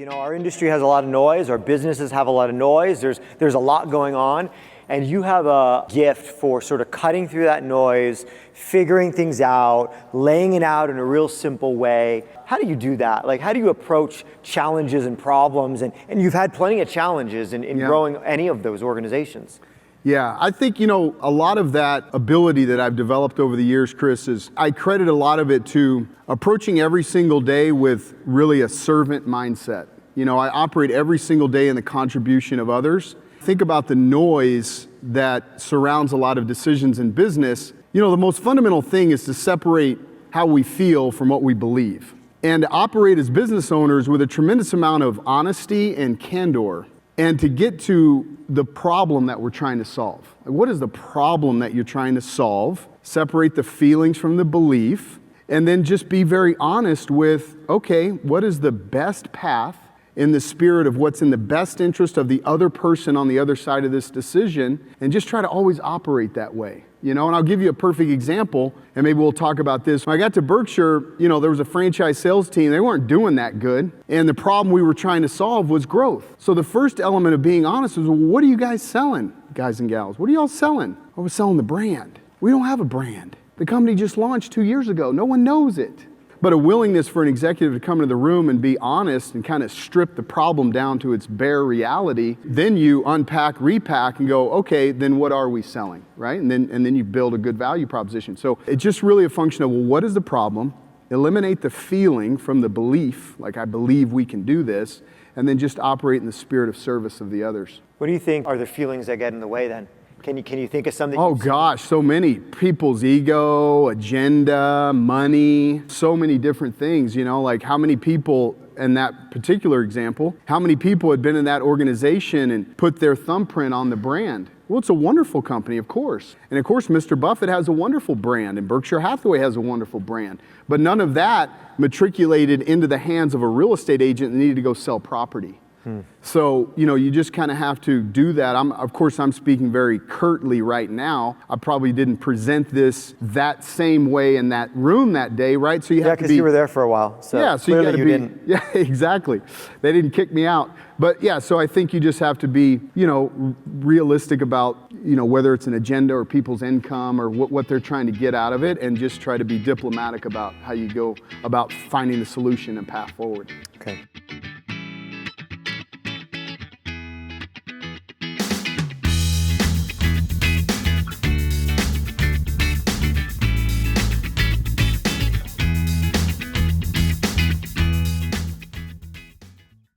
Our industry has a lot of noise, our businesses have a lot of noise, there's a lot going on, and you have a gift for sort of cutting through that noise, figuring things out, laying it out in a real simple way. How do you do that? Like, how do you approach challenges and problems? And you've had plenty of challenges in growing any of those organizations. Yeah, I think, a lot of that ability that I've developed over the years, Chris, is I credit a lot of it to approaching every single day with really a servant mindset. I operate every single day in the contribution of others. Think about the noise that surrounds a lot of decisions in business. The most fundamental thing is to separate how we feel from what we believe, and to operate as business owners with a tremendous amount of honesty and candor, and to get to the problem that we're trying to solve. What is the problem that you're trying to solve? Separate the feelings from the belief, and then just be very honest with, okay, what is the best path in the spirit of what's in the best interest of the other person on the other side of this decision, and just try to always operate that way. And I'll give you a perfect example, and maybe we'll talk about this. When I got to Berkshire, there was a franchise sales team. They weren't doing that good, and the problem we were trying to solve was growth. So the first element of being honest was, well, what are you guys selling, guys and gals? What are y'all selling? I was selling the brand. We don't have a brand. The company just launched 2 years ago. No one knows it. But a willingness for an executive to come into the room and be honest and kind of strip the problem down to its bare reality. Then you unpack, repack, and go, okay, then what are we selling, right? And then you build a good value proposition. So it's just really a function of, well, what is the problem? Eliminate the feeling from the belief, like I believe we can do this, and then just operate in the spirit of service of the others. What do you think are the feelings that get in the way then? Can you think of something? Oh gosh, so many. People's ego, agenda, money, so many different things, like how many people in that particular example, how many people had been in that organization and put their thumbprint on the brand? Well, it's a wonderful company, of course. And of course, Mr. Buffett has a wonderful brand, and Berkshire Hathaway has a wonderful brand. But none of that matriculated into the hands of a real estate agent that needed to go sell property. So, you just kind of have to do that. Of course, I'm speaking very curtly right now. I probably didn't present this that same way in that room that day, right? So you have to be... because you were there for a while. So yeah, so you didn't. Yeah, exactly. They didn't kick me out. But yeah, so I think you just have to be, realistic about, whether it's an agenda or people's income or what they're trying to get out of it, and just try to be diplomatic about how you go about finding the solution and path forward. Okay.